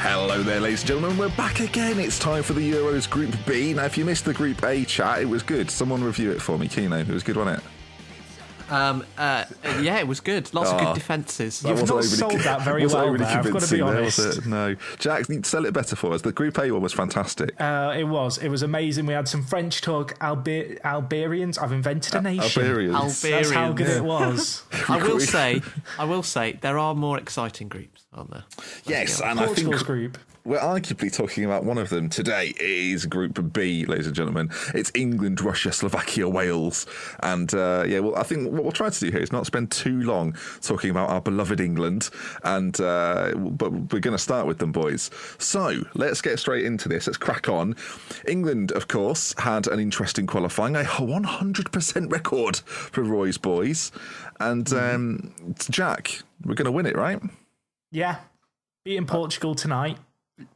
Hello there, ladies and gentlemen. We're back again. It's time for the Euros Group B. Now, if you missed the Group A chat, it was good. Someone review it for me, Keeno. It was good, wasn't it? Yeah, it was good. Lots of good defences. You've not sold that very well there, I've got to be honest. No. Jack, you need to sell it better for us. The Group A one was fantastic. It was amazing. We had some French talk, Alberians. I've invented a nation. Alberians. That's how good it was. I will say, there are more exciting groups, aren't there? Yes, and Portugal's I think group. we're arguably talking about one of them today. It is Group B, ladies and gentlemen. It's England, Russia, Slovakia, Wales. And I think what we'll try to do here is not spend too long talking about our beloved England. But we're going to start with them, boys. So let's get straight into this. Let's crack on. England, of course, had an interesting qualifying, a 100% record for Roy's boys. And Jack, we're going to win it, right? Yeah. Beating Portugal tonight.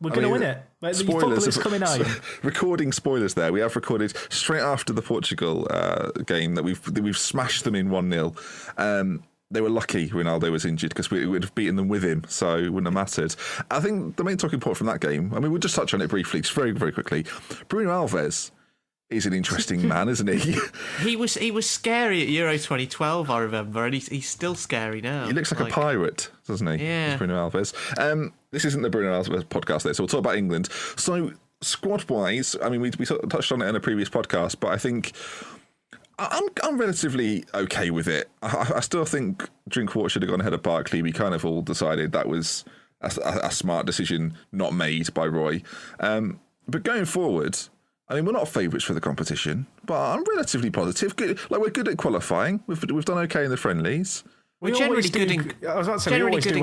We're going to win it. The football is coming home. Recording spoilers there. We have recorded straight after the Portugal game that we've smashed them in 1-0. They were lucky Ronaldo was injured because we would have beaten them with him, so it wouldn't have mattered. I think the main talking point from that game, I mean, we'll just touch on it briefly, just very, very quickly. Bruno Alves is an interesting man, isn't he? He was scary at Euro 2012, I remember, and he's still scary now. He looks like a pirate, doesn't he? Yeah. Bruno Alves. This isn't the Bruno Alves podcast there, so we'll talk about England. So, squad-wise, I mean, we touched on it in a previous podcast, but I think I'm relatively okay with it. I still think Drinkwater should have gone ahead of Barkley. We kind of all decided that was a smart decision not made by Roy. But going forward, I mean, we're not favourites for the competition, but I'm relatively positive. Good, we're good at qualifying. We've done okay in the friendlies. We're generally good in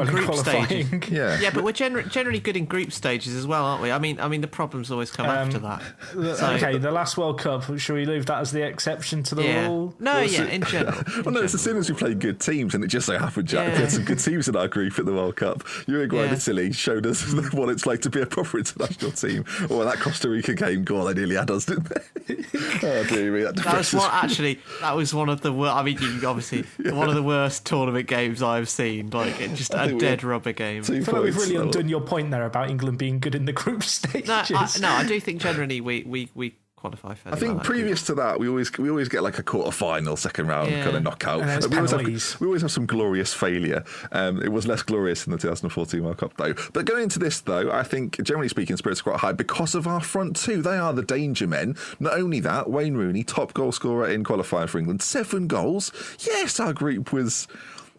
group stages. Yeah, but we're generally good in group stages as well, aren't we? I mean, the problems always come after that. Okay, the last World Cup, should we leave that as the exception to the rule? No, in general. It's as soon as we played good teams, and it just so happened, Jack, we had some good teams in our group at the World Cup. Uruguay and Italy showed us what it's like to be a proper international team. Or that Costa Rica game, God, they nearly had us, didn't they? Oh, dear me, that was one of the worst. I mean, obviously, one of the worst tournament games I've seen. Just a dead rubber game. I feel like we've really undone your point there about England being good in the group stages. I do think generally we qualify fairly. I think previous to that, we always get like a quarter-final, second round kind of knockout. We always have some glorious failure. It was less glorious in the 2014 World Cup, though. But going into this, though, I think, generally speaking, spirits are quite high because of our front two. They are the danger men. Not only that, Wayne Rooney, top goal scorer in qualifying for England, 7 goals. Yes, our group was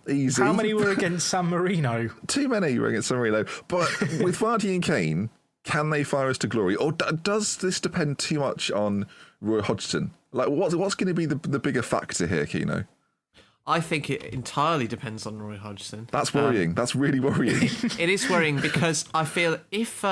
easy. How many were against San Marino? Too many were against San Marino. But with Vardy and Kane, can they fire us to glory? Or does this depend too much on Roy Hodgson? Like, what's going to be the bigger factor here, Keeno? I think it entirely depends on Roy Hodgson. That's worrying. That's really worrying. It is worrying because I feel if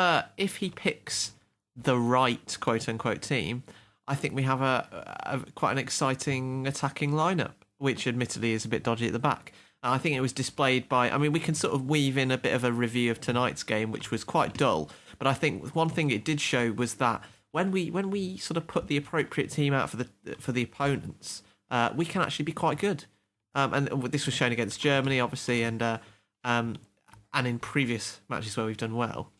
he picks the right quote-unquote team, I think we have a quite an exciting attacking lineup, which admittedly is a bit dodgy at the back. I think it was displayed by... I mean, we can sort of weave in a bit of a review of tonight's game, which was quite dull. But I think one thing it did show was that when we sort of put the appropriate team out for the opponents, we can actually be quite good. And this was shown against Germany, obviously, and in previous matches where we've done well.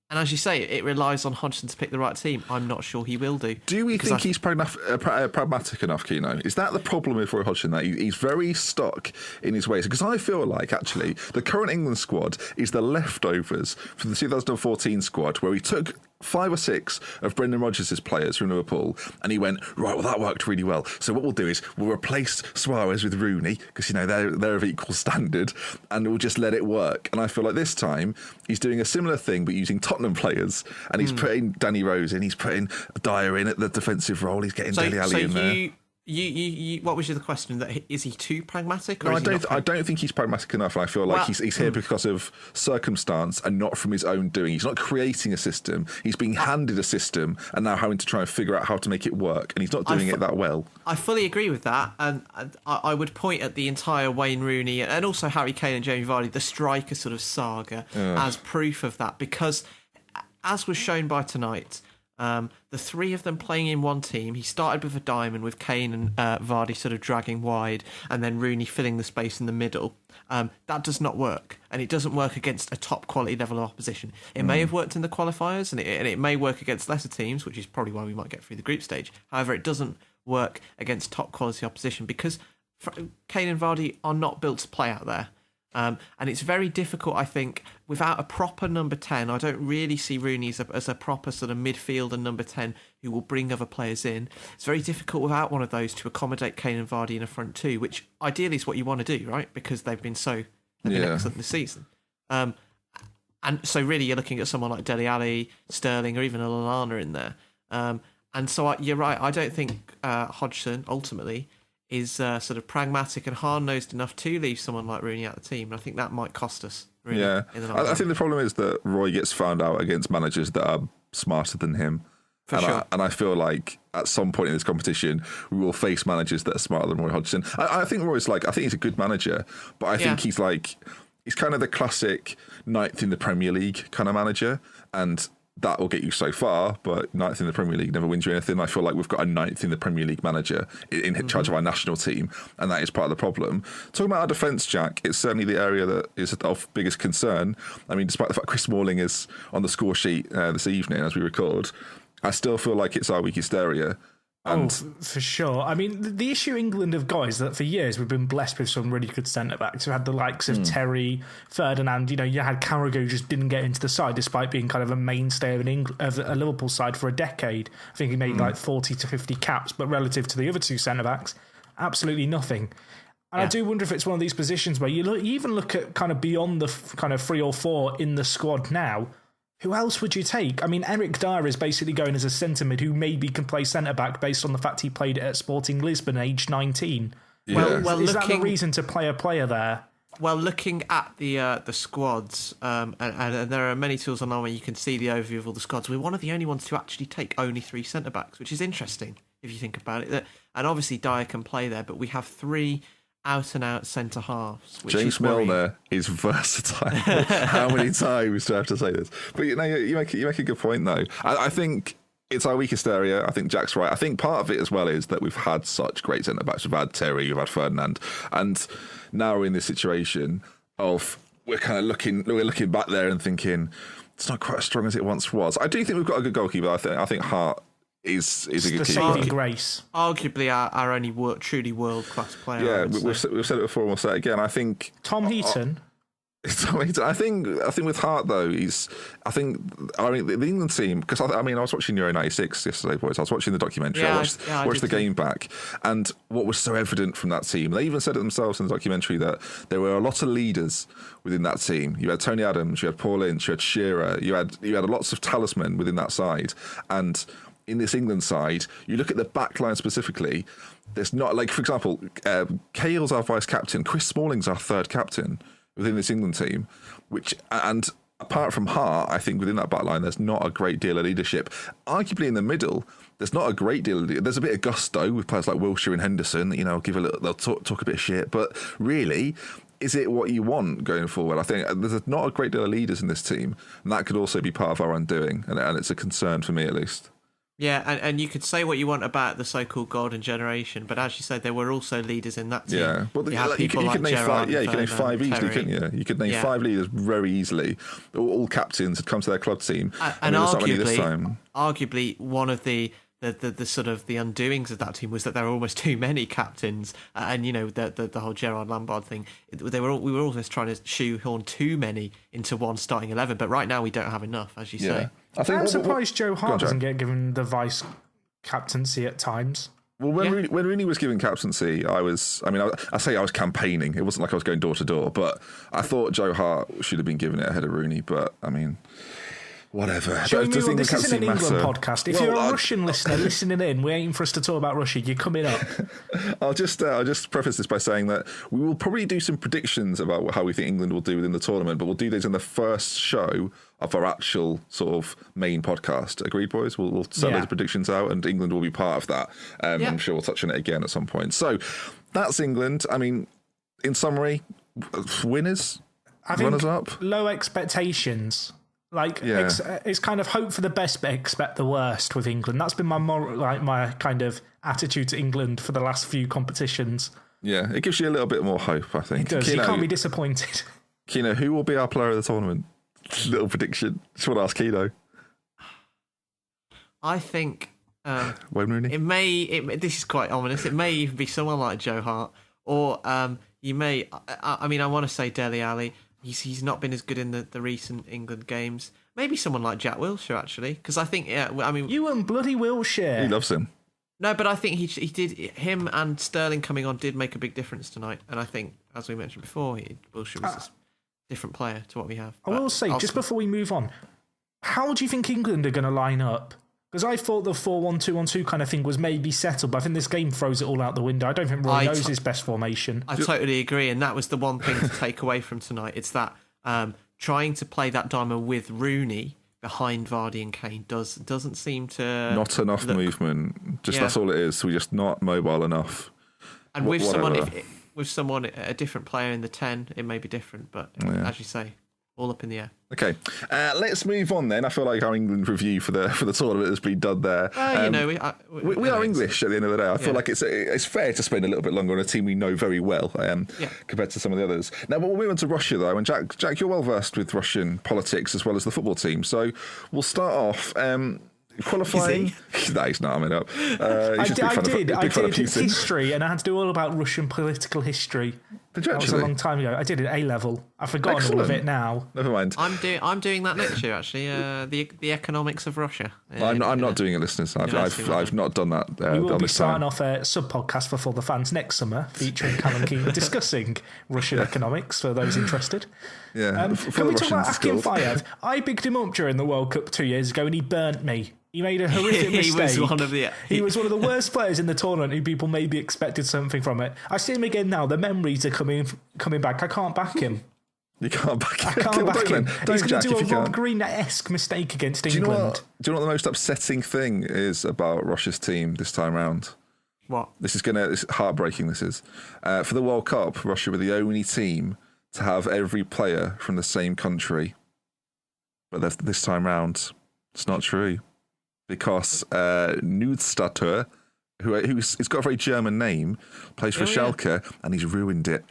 And as you say, it relies on Hodgson to pick the right team. I'm not sure he will do. Do we think he's pragmatic enough, Keeno? Is that the problem with Roy Hodgson, that he's very stuck in his ways? Because I feel like, actually, the current England squad is the leftovers from the 2014 squad, where we took 5 or 6 of Brendan Rodgers' players from Liverpool, and he went, right, well, that worked really well. So what we'll do is we'll replace Suarez with Rooney, because, they're of equal standard, and we'll just let it work. And I feel like this time, he's doing a similar thing, but using Tottenham players, and he's putting Danny Rose in, he's putting Dyer in at the defensive role, he's getting Dele Alli in there. What was the question? That is he too pragmatic? Or No, I don't think he's pragmatic enough. I feel like he's here because of circumstance and not from his own doing. He's not creating a system. He's being handed a system and now having to try and figure out how to make it work. And he's not doing it that well. I fully agree with that. And I would point at the entire Wayne Rooney and also Harry Kane and Jamie Vardy, the striker sort of saga, as proof of that. Because as was shown by tonight, The three of them playing in one team. He started with a diamond with Kane and Vardy sort of dragging wide, and then Rooney filling the space in the middle. That does not work, and it doesn't work against a top quality level of opposition. It may have worked in the qualifiers, and it may work against lesser teams, which is probably why we might get through the group stage. However, it doesn't work against top quality opposition because Kane and Vardy are not built to play out there. And it's very difficult, I think, without a proper number 10. I don't really see Rooney as a proper sort of midfielder number 10 who will bring other players in. It's very difficult without one of those to accommodate Kane and Vardy in a front two, which ideally is what you want to do, right? Because they've been excellent this season. And so really you're looking at someone like Dele Alli, Sterling, or even a Lallana in there. And so you're right. I don't think Hodgson ultimately is sort of pragmatic and hard-nosed enough to leave someone like Rooney out of the team. And I think that might cost us. Really, yeah, I think the problem is that Roy gets found out against managers that are smarter than him. And I feel like at some point in this competition, we will face managers that are smarter than Roy Hodgson. I think Roy's I think he's a good manager, but I think he's kind of the classic ninth in the Premier League kind of manager. And that will get you so far, but ninth in the Premier League never wins you anything. I feel like we've got a ninth in the Premier League manager in charge of our national team, and that is part of the problem. Talking about our defence, Jack, it's certainly the area that is of biggest concern. I mean, despite the fact Chris Smalling is on the score sheet this evening as we record, I still feel like it's our weakest area. And for sure. I mean, the issue England have got is that for years we've been blessed with some really good centre-backs. We had the likes of Terry, Ferdinand. You had Carragher who just didn't get into the side despite being kind of a mainstay of a Liverpool side for a decade. I think he made 40 to 50 caps, but relative to the other two centre-backs, absolutely nothing. And I do wonder if it's one of these positions where you even look at kind of beyond the kind of 3 or 4 in the squad now. Who else would you take? I mean, Eric Dyer is basically going as a centre mid who maybe can play centre-back based on the fact he played at Sporting Lisbon aged 19. Yeah. Well, is that the reason to play a player there? Well, looking at the squads, and there are many tools online where you can see the overview of all the squads. We're one of the only ones to actually take only 3 centre-backs, which is interesting if you think about it. And obviously Dyer can play there, but we have 3 out-and-out centre-halves. James Milner is versatile. How many times do I have to say this? But you make a good point, though. I think it's our weakest area. I think Jack's right. I think part of it as well is that we've had such great centre-backs. We've had Terry, we've had Ferdinand. And now we're in this situation of we're looking back there and thinking it's not quite as strong as it once was. I do think we've got a good goalkeeper. I think Hart is a good the keeper. saving grace. Arguably our only truly world-class player. Yeah, we've said it before and we'll say it again. I think Tom Heaton. I think with Hart though, I think the England team, because I was watching Euro 96 yesterday, boys. I was watching the documentary. I watched the game back, and what was so evident from that team, they even said it themselves in the documentary, that there were a lot of leaders within that team. You had Tony Adams, you had Paul Ince, you had Shearer, you had lots of talisman within that side, and in this England side, you look at the back line specifically, there's not, for example, Cale's our vice captain, Chris Smalling's our third captain within this England team, and apart from Hart, I think within that back line, there's not a great deal of leadership. Arguably in the middle, there's not a great deal there's a bit of gusto with players like Wilshere and Henderson, they'll talk a bit of shit, but really, is it what you want going forward? I think there's not a great deal of leaders in this team, and that could also be part of our undoing, and it's a concern for me at least. Yeah, and you could say what you want about the so-called golden generation, but as you said, there were also leaders in that team. Yeah, well, you could name 5. Yeah, you could name 5 easily, couldn't you? You could name 5 leaders very easily. All captains had come to their club team, and arguably, one of the sort of the undoings of that team was that there were almost too many captains, and the whole Gerard Lampard thing. We were almost trying to shoehorn too many into one starting 11, but right now we don't have enough, as you say. I'm surprised Joe Hart doesn't get given the vice captaincy at times. Well, when Rooney was given captaincy, I was campaigning. It wasn't like I was going door to door, but I thought Joe Hart should have been given it ahead of Rooney. But I mean, whatever. This isn't an England podcast. If you're a Russian listener listening in, waiting for us to talk about Russia, you're coming up. I'll just preface this by saying that we will probably do some predictions about how we think England will do within the tournament, but we'll do those in the first show of our actual sort of main podcast. Agreed, boys? We'll send those predictions out, and England will be part of that. I'm sure we'll touch on it again at some point. So that's England. I mean, in summary, winners, runners up, low expectations. Yeah. It's kind of hope for the best but expect the worst with England. That's been my kind of attitude to England for the last few competitions. Yeah, it gives you a little bit more hope, I think. It does. You can't be disappointed. Keeno, who will be our player of the tournament? Little prediction. Just want to ask Keeno. I think Wayne Rooney? this is quite ominous. It may even be someone like Joe Hart, or you may. I mean, I want to say Dele Alli. He's not been as good in the recent England games. Maybe someone like Jack Wilshere, actually, because I think. You and bloody Wilshere. He loves him. No, but I think he did. Him and Sterling coming on did make a big difference tonight, and I think, as we mentioned before, Wilshere was a different player to what we have. I will say, just before we move on, how do you think England are going to line up? Because I thought the 4-1-2-1-2 kind of thing was maybe settled, but I think this game throws it all out the window. I don't think Roy knows his best formation. I totally agree, and that was the one thing to take away from tonight. It's that trying to play that diamond with Rooney behind Vardy and Kane doesn't seem to... Not enough movement. That's all it is. We're just not mobile enough. And with someone, a different player in the 10, it may be different, but as you say, all up in the air. Okay, let's move on then. I feel like our England review for the tournament has been done there. We are English at the end of the day. I feel like it's fair to spend a little bit longer on a team we know very well compared to some of the others. Now, we'll move on to Russia though, and Jack, you're well versed with Russian politics as well as the football team. So we'll start off. Qualifying? No, he's not. I mean, I did history, and I had to do all about Russian political history. Did you actually? That was a long time ago. I did it A level. I've forgotten all of it now. Never mind. I'm doing that next year actually. The economics of Russia. I'm not doing it, listeners. I've not done that. We will be starting off a sub podcast for the fans next summer, featuring Callum Keeno discussing Russian economics for those interested. Yeah. Can we talk about Akinfeyev? I bigged him up during the World Cup 2 years ago, and he burnt me. He made a horrific mistake. He was one of the worst players in the tournament who people maybe expected something from it. I see him again now. The memories are coming back. I can't back him. You can't back him? I can't back him. He's going to do a Rob Green-esque mistake against England. Do you know what the most upsetting thing is about Russia's team this time round? What? It's heartbreaking, this is. For the World Cup, Russia were the only team to have every player from the same country. But this time round, it's not true. Because Nudstatter, who's got a very German name, plays for Schalke, and he's ruined it.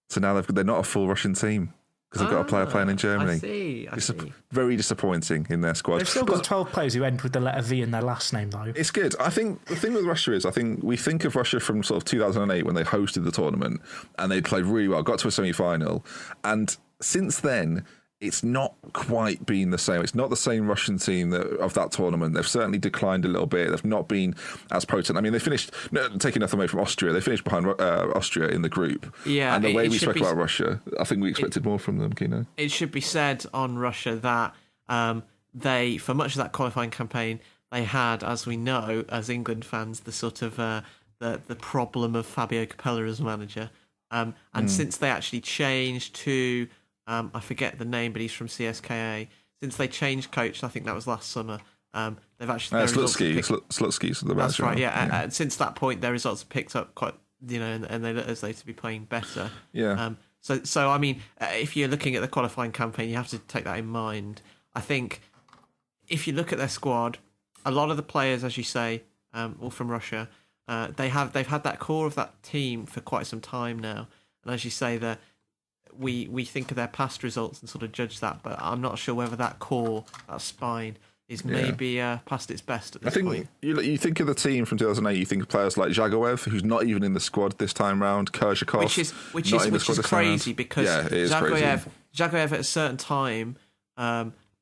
So now they're not a full Russian team because they've got a player playing in Germany. I see. Very disappointing in their squad. They've still got 12 players who end with the letter V in their last name, though. It's good. I think the thing with Russia is, we think of Russia from sort of 2008 when they hosted the tournament and they played really well, got to a semi-final, and since then, it's not quite been the same. It's not the same Russian team of that tournament. They've certainly declined a little bit. They've not been as potent. I mean, they finished, taking nothing away from Austria, they finished behind Austria in the group. Yeah, and the way we spoke about Russia, I think we expected more from them, Keeno. It should be said on Russia that they, for much of that qualifying campaign, they had, as we know, as England fans, the sort of the problem of Fabio Capello as manager. And since they actually changed to... I forget the name, but he's from CSKA. Since they changed coach, I think that was last summer. They've actually Slutsky's the That's right. Yeah. Since that point, their results have picked up quite, and they look as though to be playing better. Yeah. So I mean, if you're looking at the qualifying campaign, you have to take that in mind. I think if you look at their squad, a lot of the players, as you say, all from Russia, they've had that core of that team for quite some time now, and as you say, we think of their past results and sort of judge that, but I'm not sure whether that core, that spine, is maybe past its best at this point. You think of the team from 2008, you think of players like Zagoev, who's not even in the squad this time round, Kerzhakov, which is crazy because Zagoev at a certain time,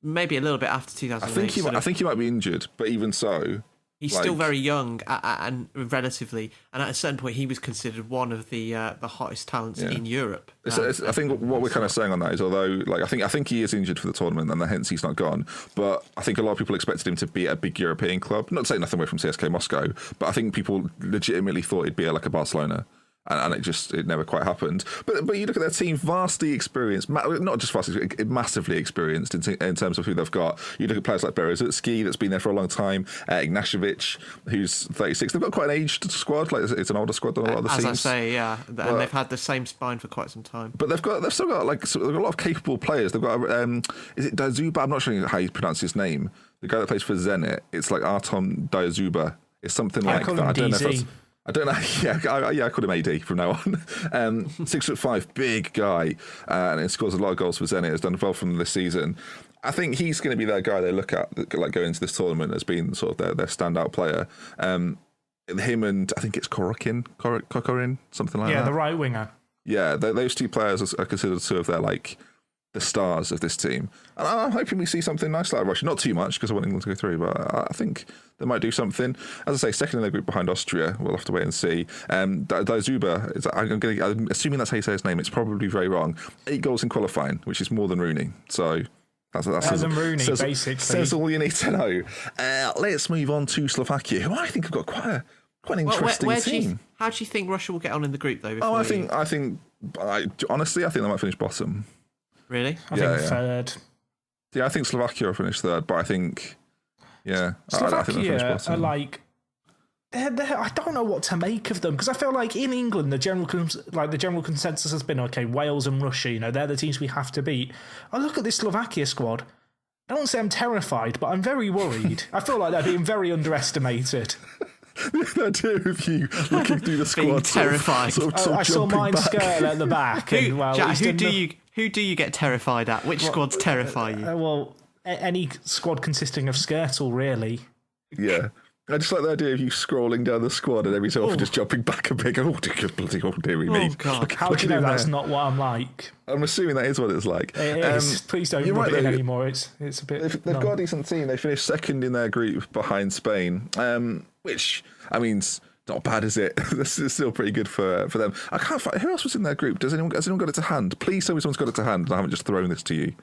maybe a little bit after 2008. I think he might be injured, but even so... He's still very young and relatively, and at a certain point, he was considered one of the hottest talents in Europe. I think what we're kind of saying on that is, although I think he is injured for the tournament, and hence he's not gone. But I think a lot of people expected him to be at a big European club. Not saying nothing away from CSK Moscow, but I think people legitimately thought he'd be like a Barcelona. And it never quite happened. But you look at their team, vastly experienced, not just vastly, massively experienced in terms of who they've got. You look at players like Berezutski, that's been there for a long time, Ignashevich, who's 36. They've got quite an aged squad. Like it's an older squad than a lot of the teams. As I say, yeah, and they've had the same spine for quite some time. But they've still got they've got a lot of capable players. They've got is it Dazuba? I'm not sure how you pronounce his name. The guy that plays for Zenit. It's like Artem Dazuba. It's something like that. I don't know if that's. I don't know. Yeah, I call him AD from now on. 6'5", big guy, and he scores a lot of goals for Zenit. Has done well from this season. I think he's going to be their guy they look at, like going into this tournament as being sort of their standout player. Him and I think it's Kokorin, something like that. Yeah, the right winger. Yeah, those two players are considered two of their the stars of this team. And I'm hoping we see something nice like Russia. Not too much because I want England to go through, but I think they might do something. As I say, second in their group behind Austria. We'll have to wait and see. Dazuba, I'm assuming that's how you say his name. It's probably very wrong. 8 goals in qualifying, which is more than Rooney. So that's Rooney, basically. Says all you need to know. Let's move on to Slovakia, who I think have got quite an interesting team. How do you think Russia will get on in the group, though? Honestly, I think they might finish bottom. Really? I think third. Yeah, I think Slovakia will finish third, but I think, Slovakia I think they'll finish bottom. are I don't know what to make of them because I feel like in England the general consensus has been okay. Wales and Russia, they're the teams we have to beat. I look at this Slovakia squad. I don't say I'm terrified, but I'm very worried. I feel like they're being very underestimated. The idea of you looking through the squad, being terrified. I saw mine skirt at the back. Jack, who do you get terrified at? Which squads terrify you? Any squad consisting of Skirtle, really. Yeah. I just like the idea of you scrolling down the squad and every so often just jumping back a bit. Dearie me. God. How do you know that's not what I'm like? I'm assuming that is what it's like. It is. Please don't rub it in anymore. It's a bit... They've got a decent team. They finished second in their group behind Spain, which, I mean, not bad, is it? This is still pretty good for them. I can't find... Who else was in their group? Has anyone got it to hand? Please tell me someone's got it to hand and I haven't just thrown this to you.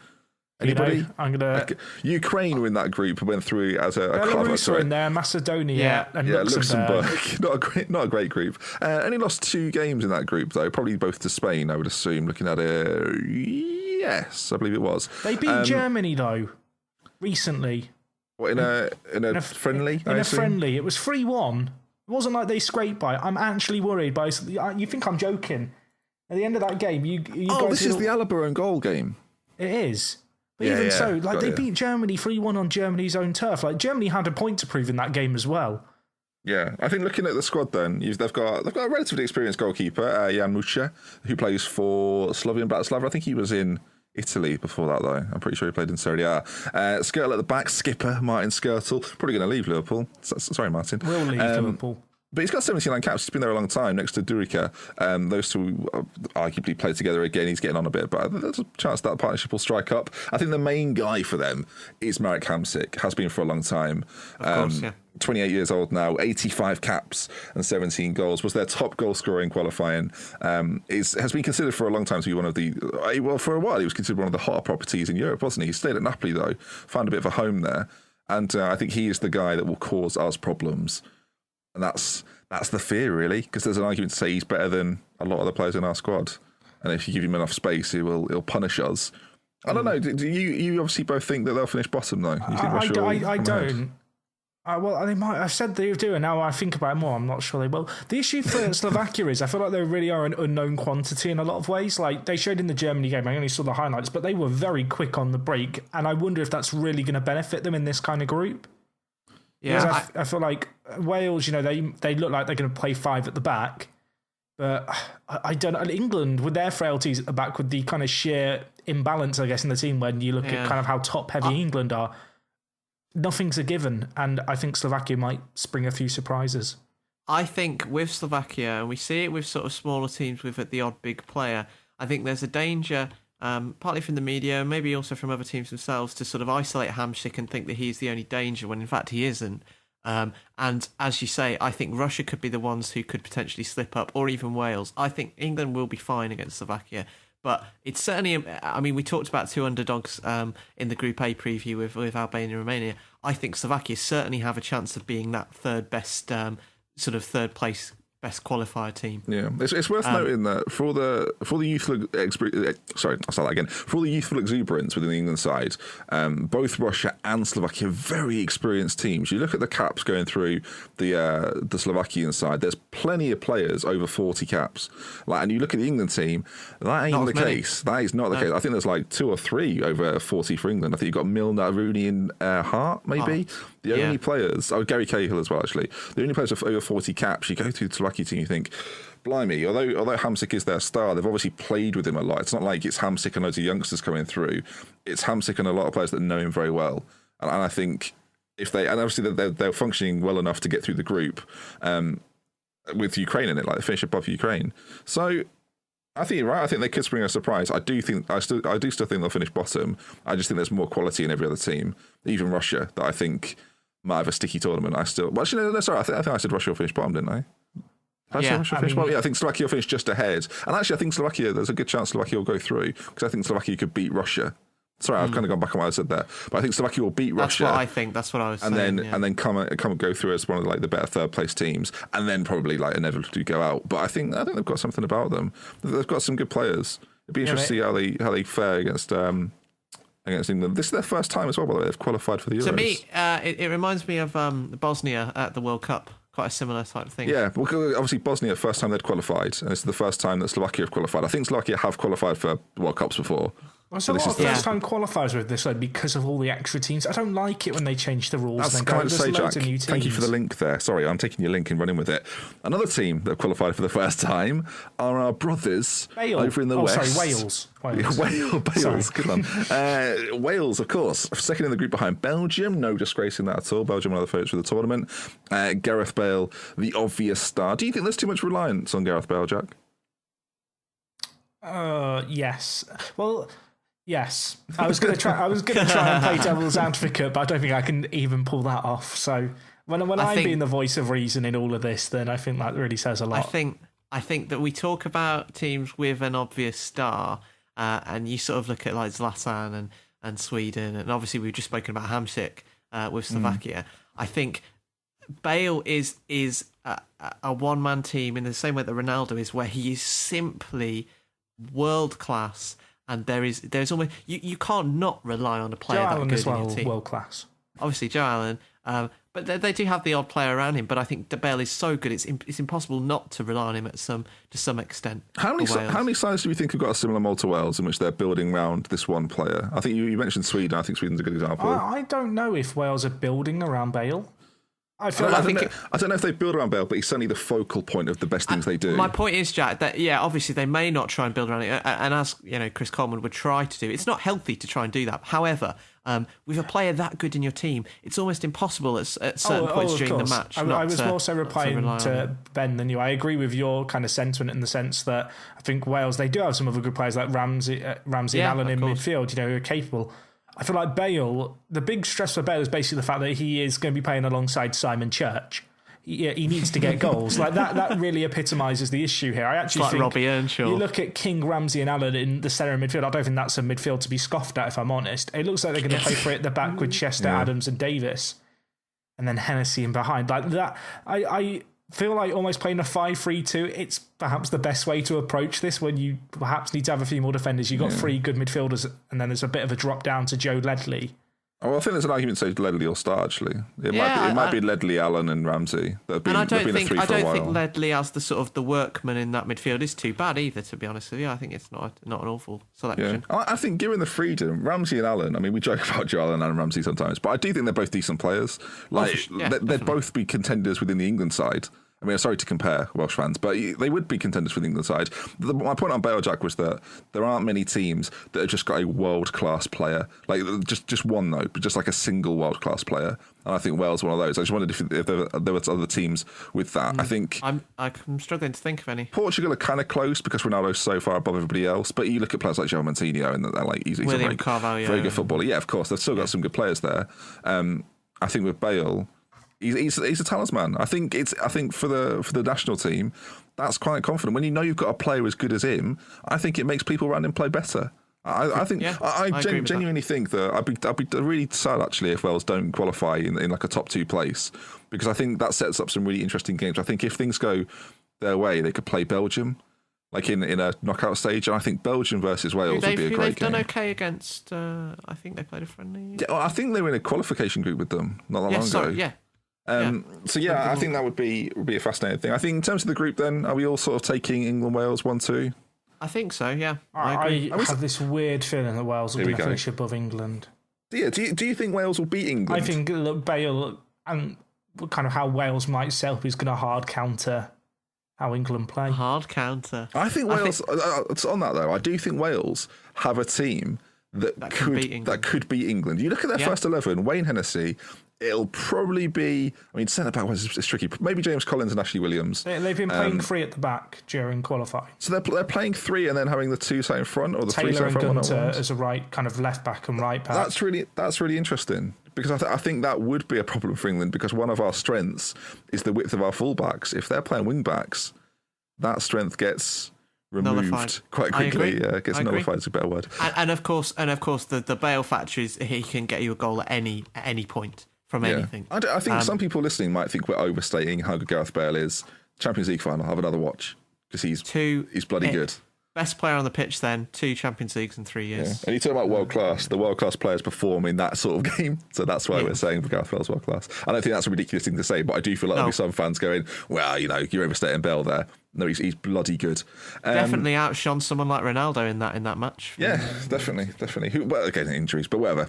Anybody? I'm gonna. Ukraine were in that group and went through as a. Belarus were in there, Macedonia, and Luxembourg. Not a great group. Only lost 2 games in that group though, probably both to Spain. I would assume. Looking at it, yes, I believe it was. They beat Germany though recently. What, in a friendly? In a friendly, it was 3-1. It wasn't like they scraped by. I'm actually worried. You think I'm joking? At the end of that game, you guys. This is the Alaba own goal game. It is. But they beat Germany 3-1 on Germany's own turf. Like Germany had a point to prove in that game as well. Yeah, I think looking at the squad, then they've got a relatively experienced goalkeeper, Jan Mucha, who plays for Slovakia and Bratislava. I think he was in Italy before that, though. I'm pretty sure he played in Serie A. Skirtle at the back, skipper Martin Skirtle, probably going to leave Liverpool. Sorry, Martin. Will leave Liverpool. But he's got 79 caps. He's been there a long time next to Durica. Those two arguably play together again. He's getting on a bit, but there's a chance that partnership will strike up. I think the main guy for them is Marek Hamsik. Has been for a long time. Of course, yeah. 28 years old now, 85 caps and 17 goals. Was their top goal scorer in qualifying. Has been considered for a long time to be one of the... Well, for a while he was considered one of the hotter properties in Europe, wasn't he? He stayed at Napoli, though. Found a bit of a home there. And I think he is the guy that will cause us problems. And that's the fear, really, because there's an argument to say he's better than a lot of the players in our squad. And if you give him enough space, he'll punish us. I don't know. Do you obviously both think that they'll finish bottom, though? You think I don't. Well, they might. I've said they do, and now I think about it more, I'm not sure they will. The issue for Slovakia is I feel like they really are an unknown quantity in a lot of ways. Like they showed in the Germany game, I only saw the highlights, but they were very quick on the break, and I wonder if that's really going to benefit them in this kind of group. Yeah, I feel like Wales, they look like they're going to play 5 at the back, but I don't know. England, with their frailties at the back, with the kind of sheer imbalance, I guess, in the team, when you look at kind of how top-heavy England are, nothing's a given, and I think Slovakia might spring a few surprises. I think with Slovakia, and we see it with sort of smaller teams with the odd big player, I think there's a danger... partly from the media, maybe also from other teams themselves, to sort of isolate Hamsik and think that he's the only danger when in fact he isn't. And as you say, I think Russia could be the ones who could potentially slip up, or even Wales. I think England will be fine against Slovakia, but it's certainly, I mean, we talked about 2 underdogs in the Group A preview with Albania and Romania. I think Slovakia certainly have a chance of being that third best sort of third place best qualifier team. Yeah, it's worth noting that for the youthful for all the youthful exuberance within the England side, both Russia and Slovakia are very experienced teams. You look at the caps going through the Slovakian side. There's plenty of players over 40 caps. And you look at the England team, that ain't the case. That is not the case. I think there's like 2 or 3 over 40 for England. I think you've got Milner, Rooney, and Hart maybe. The only players, Gary Cahill as well, actually. The only players with over 40 caps, you go to the Slovakia team, you think, blimey, although Hamsik is their star, they've obviously played with him a lot. It's not like it's Hamsik and loads of youngsters coming through. It's Hamsik and a lot of players that know him very well. And I think and obviously they're functioning well enough to get through the group with Ukraine in it, like they finish above Ukraine. So I think you're right. I think they could spring a surprise. I do still think they'll finish bottom. I just think there's more quality in every other team, even Russia, that I think might have a sticky tournament. I think I said Russia will finish bottom, didn't I? I think Slovakia will finish just ahead. And actually, I think there's a good chance Slovakia will go through, because I think Slovakia could beat Russia. Sorry, I've kind of gone back on what I said there. But I think Slovakia will beat Russia. That's what I think. That's what I was saying. And then come and go through as one of the better third place teams, and then probably inevitably go out. But I think they've got something about them. They've got some good players. It'd be interesting to see how they fare against England. This is their first time as well, by the way. They've qualified for the Euros. To me, it reminds me of Bosnia at the World Cup. Quite a similar type of thing. Yeah, well, obviously Bosnia, first time they'd qualified, and it's the first time that Slovakia have qualified. I think Slovakia have qualified for World Cups before. Well, so a lot of first-time qualifiers with this, because of all the extra teams. I don't like it when they change the rules. That's kind of say, Jack. Thank you for the link there. Sorry, I'm taking your link and running with it. Another team that qualified for the first time are our brothers Bale. over in the West. Sorry, Wales. Wales, good one. Wales, of course, second in the group behind Belgium. No disgrace in that at all. Belgium, one of the favourites for the tournament. Gareth Bale, the obvious star. Do you think there's too much reliance on Gareth Bale, Jack? Yes. Well, yes. I was going to try and play devil's advocate, but I don't think I can even pull that off. So when I'm being the voice of reason in all of this, then I think that really says a lot. I think that we talk about teams with an obvious star, and you sort of look at like Zlatan and Sweden, and obviously we've just spoken about Hamsik with Slovakia. I think Bale is a one-man team in the same way that Ronaldo is, where he is simply world class, and there's almost you can't not rely on a player Joe that Allen good as well, in your team. world class. Obviously, Joe Allen, but they do have the odd player around him. But I think Bale is so good; it's impossible not to rely on him to some extent. How many sides do you think have got a similar mold to Wales, in which they're building around this one player? I think you mentioned Sweden. I think Sweden's a good example. I don't know if Wales are building around Bale. I don't know if they build around Bale, but he's certainly the focal point of the best things they do. My point is, Jack, that obviously they may not try and build around it, and as Chris Coleman would try to do, it's not healthy to try and do that. However, with a player that good in your team, it's almost impossible at certain points during the match. I was more so replying to Ben than you. I agree with your kind of sentiment in the sense that I think Wales, they do have some other good players like Ramsey and Allen in midfield, who are capable. I feel like Bale, the big stress for Bale is basically the fact that he is going to be playing alongside Simon Church. He needs to get goals. Like that really epitomises the issue here. I actually think Robbie Earnshaw. You look at King, Ramsey and Allen in the centre of midfield, I don't think that's a midfield to be scoffed at, if I'm honest. It looks like they're going to play for it at the back with Chester, Adams and Davis. And then Hennessy in behind. Like that, I feel like almost playing a 5-3-2, it's perhaps the best way to approach this when you perhaps need to have a few more defenders. You've got 3 good midfielders, and then there's a bit of a drop down to Joe Ledley. Oh, I think there's an argument to say Ledley will start, actually. It might be Ledley, Allen and Ramsey. I don't think Ledley as the sort of the workman in that midfield is too bad either, to be honest with you. I think it's not an awful selection. Yeah. I think given the freedom, Ramsey and Allen, I mean, we joke about Joe Allen and Ramsey sometimes, but I do think they're both decent players. They'd both be contenders within the England side. I mean, sorry to compare Welsh fans, but they would be contenders for the England side. My point on Bale, Jack, was that there aren't many teams that have just got a world-class player. Like, just one, though, but just like a single world-class player. And I think Wales one of those. I just wondered if there were other teams with that. I think I'm struggling to think of any. Portugal are kind of close because Ronaldo's so far above everybody else. But you look at players like João Moutinho, and they're like he's a very good footballer. Yeah, of course, they've still got some good players there. I think with Bale, he's a talisman. I think for the national team, that's quite confident. When you know you've got a player as good as him, I think it makes people around him play better. I genuinely think that I'd be really sad actually if Wales don't qualify in like a top 2 place, because I think that sets up some really interesting games. I think if things go their way, they could play Belgium, like in a knockout stage. And I think Belgium versus Wales would be a great they've game. done okay against. I think they played a friendly. Yeah, I think they were in a qualification group with them not that long ago. Yeah. So I think that would be a fascinating thing. I think in terms of the group, then are we all sort of taking England, Wales 1-2? I think so. Yeah, I have this weird feeling that Wales will Here we go. finish above England. Yeah, do you think Wales will beat England? I think Bale and kind of how Wales might set up is going to hard counter how England play. Hard counter. I think Wales. On that though, I do think Wales have a team that could beat England. You look at their first 11: Wayne Hennessy. It'll probably be. I mean, centre back was tricky. Maybe James Collins and Ashley Williams. They've been playing three at the back during qualifying. So they're playing three and then having the two sat in front, or the Taylor three sat in front. and Gunter as a right kind of left back and right back. That's really interesting because I think that would be a problem for England because one of our strengths is the width of our fullbacks. If they're playing wing backs, that strength gets removed nullified. quite quickly. Gets I nullified is a better word. And of course, the Bale factor is he can get you a goal at any point from anything. I think some people listening might think we're overstating how good Gareth Bale is. Champions League final, have another watch because he's bloody good. Best player on the pitch then, 2 Champions Leagues in 3 years. Yeah. And you talk about world class, the world class players perform in that sort of game. So that's why we're saying Gareth Bale's world class. I don't think that's a ridiculous thing to say, but I do feel like there'll be some fans going, well, you're overstating Bale there. No, he's bloody good. Definitely outshone someone like Ronaldo in that match. Yeah, definitely. Well, again, injuries, but whatever.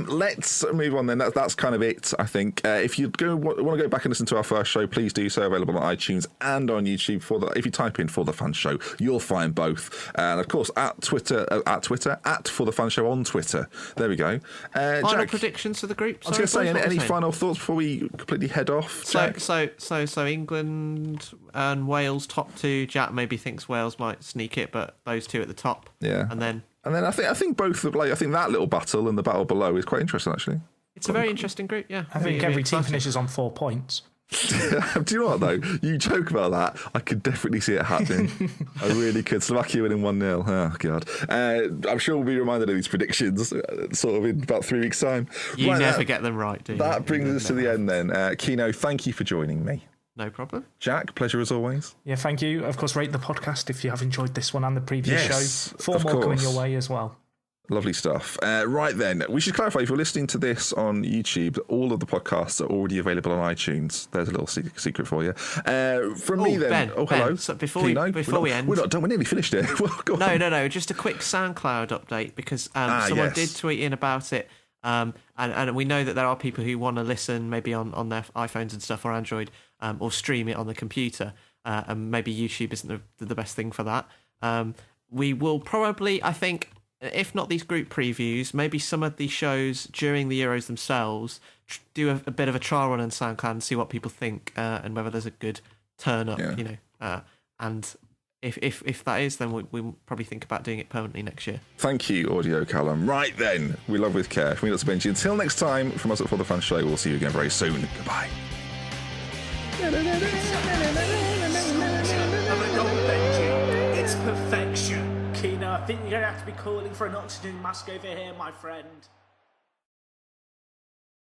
Let's move on then. That's kind of it, I think. If you want to go back and listen to our first show, please do so. Available on iTunes and on YouTube. If you type in For The Fun Show, you'll find both. And of course, at For The Fun Show on Twitter. There we go. Final Jack, predictions for the group. I was going to say, any final thoughts before we completely head off? Jack? So England and Wales top 2. Jack maybe thinks Wales might sneak it, but those 2 at the top. Yeah, and then I think both I think that little battle and the battle below is quite interesting actually. It's a very interesting group. Yeah, I think every team finishes on 4 points. Do you know what though? You joke about that. I could definitely see it happening. I really could. Slovakia winning 1-0. Oh god. I'm sure we'll be reminded of these predictions sort of in about 3 weeks' time. You never get them right, do you? That brings us to the end then. Keeno, thank you for joining me. No problem. Jack, pleasure as always. Yeah, thank you. Of course, rate the podcast if you have enjoyed this one and the previous show. 4 more coming your way as well. Lovely stuff. Right then, we should clarify, if you're listening to this on YouTube, all of the podcasts are already available on iTunes. There's a little secret for you. From me then. Ben, hello. So before we end. We're nearly finished it. No. Just a quick SoundCloud update because someone did tweet in about it. And we know that there are people who want to listen maybe on their iPhones and stuff or Android or stream it on the computer. And maybe YouTube isn't the best thing for that. We will probably, I think, if not these group previews, maybe some of the shows during the Euros themselves, do a bit of a trial run on SoundCloud and see what people think and whether there's a good turn up, and if that is, then we'll probably think about doing it permanently next year. Thank you, Audio Callum. Right then, we love with care. From me, that's Benji. Until next time, from us at For The Fun Show, we'll see you again very soon. Goodbye. It's perfection. Keeno, I think you're going to have to be calling for an oxygen mask over here, my friend.